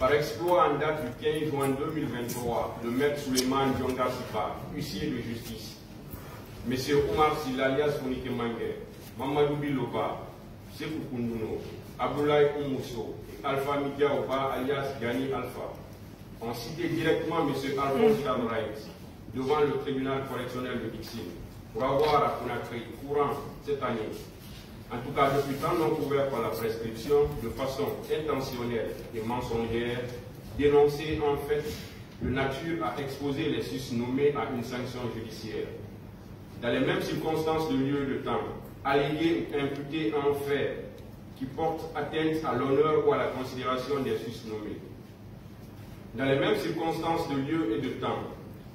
Par exploit en date du 15 juin 2023, le maître Suleiman Dionga Sipa, huissier de justice, M. Omar Sylla alias Fonike Mangue, Mamadou Biloba, Sekou Koundouno, Abdoulaye Oumousso et Alpha Midia Oba alias Gani Alpha ont cité directement M. Alphonse Charles devant le tribunal correctionnel de Dixine pour avoir à Conakry courant cette année, en tout cas depuis temps non couvert par la prescription, de façon intentionnelle et mensongère, dénoncer en fait de nature à exposer les susnommés à une sanction judiciaire. Dans les mêmes circonstances de lieu et de temps, alléguer ou imputer un fait qui porte atteinte à l'honneur ou à la considération des susnommés. Dans les mêmes circonstances de lieu et de temps,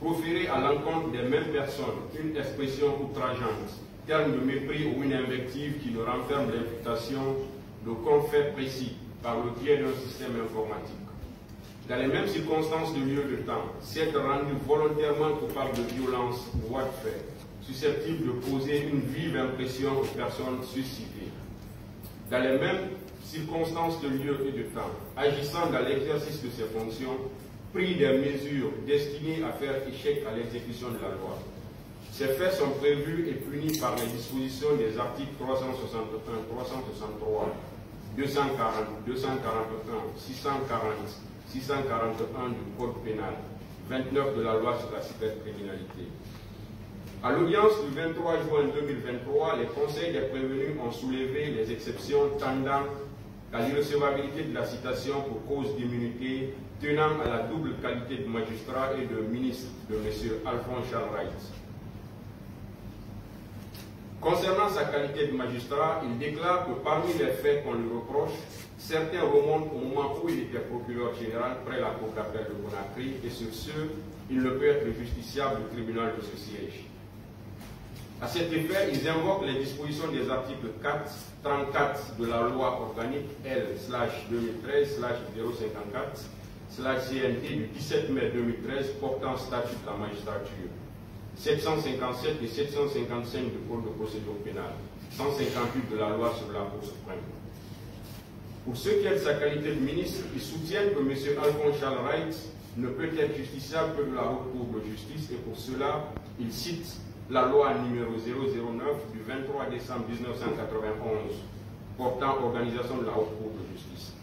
proférer à l'encontre des mêmes personnes une expression outrageante, terme de mépris ou une invective qui ne renferme l'imputation d'aucun fait précis par le biais d'un système informatique. Dans les mêmes circonstances de lieu et de temps, s'être rendu volontairement coupable de violence ou voie de fait, susceptible de causer une vive impression aux personnes suscitées. Dans les mêmes circonstances de lieu et de temps, agissant dans l'exercice de ses fonctions, pris des mesures destinées à faire échec à l'exécution de la loi. Ces faits sont prévus et punis par les dispositions des articles 361, 363, 240, 241, 640, 641 du Code pénal, 29 de la loi sur la cybercriminalité. À l'audience du 23 juin 2023, les conseils des prévenus ont soulevé les exceptions tendant à l'irrecevabilité de la citation pour cause d'immunité tenant à la double qualité de magistrat et de ministre de M. Alphonse Charles Wright. Concernant sa qualité de magistrat, il déclare que parmi les faits qu'on lui reproche, certains remontent au moment où il était procureur général près la cour d'appel de Conakry et sur ce, il ne peut être justiciable du tribunal de ce siège. À cet effet, ils invoquent les dispositions des articles 4, 34 de la loi organique L/2013/054/CNT du 17 mai 2013 portant statut de la magistrature, 757 et 755 du Code de procédure pénale, 158 de la loi sur la Cour suprême. Pour ce qui est de sa qualité de ministre, ils soutiennent que M. Alphonse Charles Wright ne peut être justiciable que de la Haute Cour de justice et pour cela, ils citent la loi numéro 009 du 23 décembre 1991 portant organisation de la Haute Cour de justice.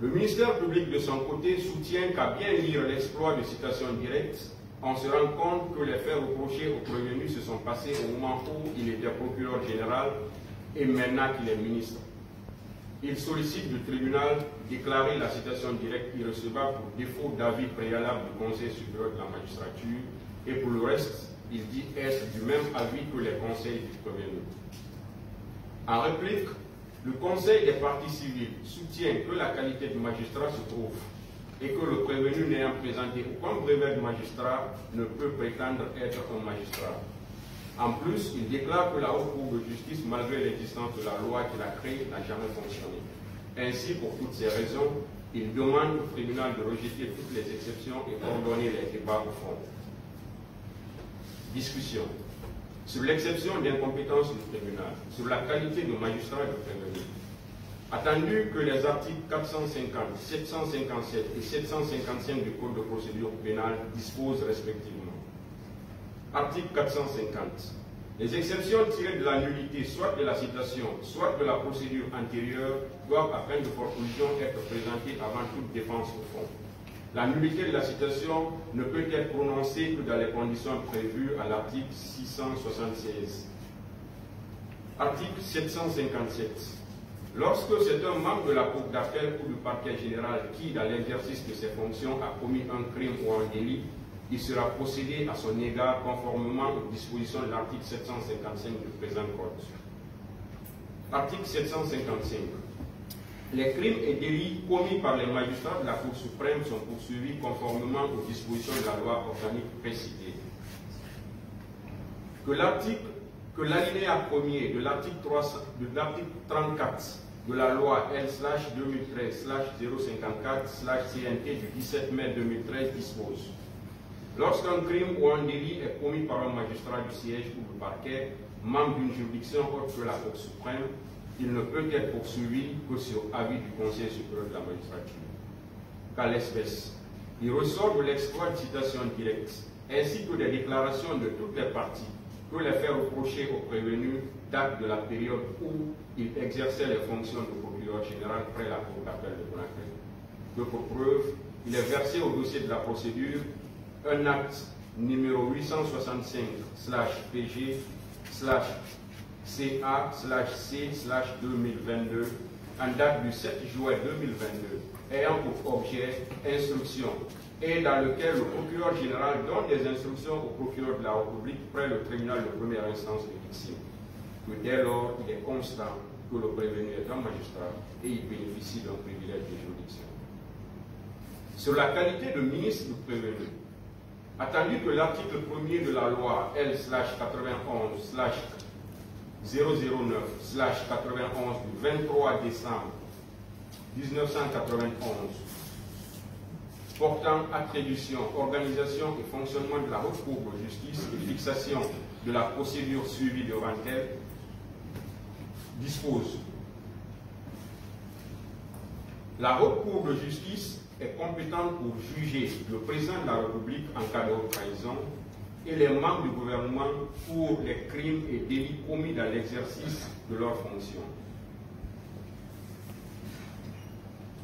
Le ministère public de son côté soutient qu'à bien lire l'exploit de citation directe, on se rend compte que les faits reprochés au prévenu se sont passés au moment où il était procureur général et maintenant qu'il est ministre. Il sollicite du tribunal déclarer la citation directe irrecevable pour défaut d'avis préalable du Conseil supérieur de la magistrature et pour le reste, il dit être du même avis que les conseils du prévenu. En réplique, le Conseil des parties civiles soutient que la qualité de magistrat se trouve et que le prévenu n'ayant présenté aucun brevet de magistrat ne peut prétendre être un magistrat. En plus, il déclare que la Haute Cour de justice, malgré l'existence de la loi qui l'a créée, n'a jamais fonctionné. Ainsi, pour toutes ces raisons, il demande au tribunal de rejeter toutes les exceptions et ordonner les débats au fond. Discussion sur l'exception d'incompétence du tribunal, sur la qualité de magistrat du prévenu. Attendu que les articles 450, 757 et 755 du Code de procédure pénale disposent respectivement. Article 450. Les exceptions tirées de la nullité, soit de la citation, soit de la procédure antérieure, doivent, à peine de forclusion, être présentées avant toute défense au fond. La nullité de la citation ne peut être prononcée que dans les conditions prévues à l'article 676. Article 757. Lorsque c'est un membre de la Cour d'appel ou du parquet général qui, dans l'exercice de ses fonctions, a commis un crime ou un délit, il sera procédé à son égard conformément aux dispositions de l'article 755 du présent Code. Article 755. Les crimes et délits commis par les magistrats de la Cour suprême sont poursuivis conformément aux dispositions de la loi organique précitée. Que l'alinéa 1er de l'article 34 de la loi L/2013/054/CNT du 17 mai 2013 dispose: lorsqu'un crime ou un délit est commis par un magistrat du siège ou du parquet, membre d'une juridiction autre que la Cour suprême, il ne peut être poursuivi que sur avis du Conseil supérieur de la magistrature. Qu'à l'espèce, il ressort de l'exploit de citation directe, ainsi que des déclarations de toutes les parties, que les faits reprochés au prévenu datent de la période où il exerçait les fonctions de procureur général près la cour d'appel de Conakry. Que pour preuve, il est versé au dossier de la procédure un acte numéro 865/PG/CA/C/2022 en date du 7 juin 2022 ayant pour objet instruction et dans lequel le procureur général donne des instructions au procureur de la République près le tribunal de première instance de victime. Que dès lors, il est constant que le prévenu est un magistrat et il bénéficie d'un privilège de juridiction. Sur la qualité de ministre du prévenu, attendu que l'article 1er de la loi L/91/009/91 du 23 décembre 1991 portant attribution, organisation et fonctionnement de la haute cour de justice et fixation de la procédure suivie devant elle dispose: la haute cour de justice est compétente pour juger le président de la République en cas de haute trahison et les membres du gouvernement pour les crimes et délits commis dans l'exercice de leurs fonctions.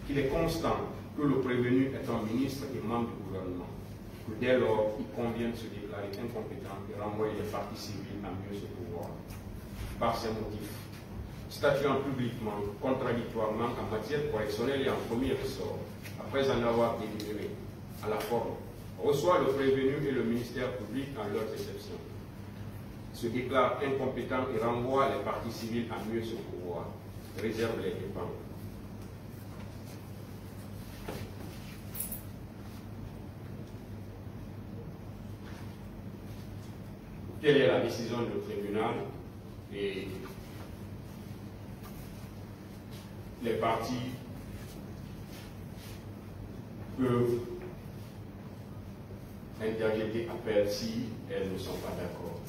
Qu'il est constant que le prévenu est un ministre et membre du gouvernement, que dès lors, il convient de se déclarer incompétent et renvoyer les parties civiles à mieux se pouvoir. Par ces motifs, statuant publiquement, contradictoirement en matière correctionnelle et en premier ressort, après en avoir délibéré à la forme, reçoit le prévenu et le ministère public en leurs exceptions, se déclare incompétent et renvoie les parties civiles à mieux se pouvoir, réserve les dépens. Quelle est la décision du tribunal? Et les parties peuvent interjeter appel si elles ne sont pas d'accord.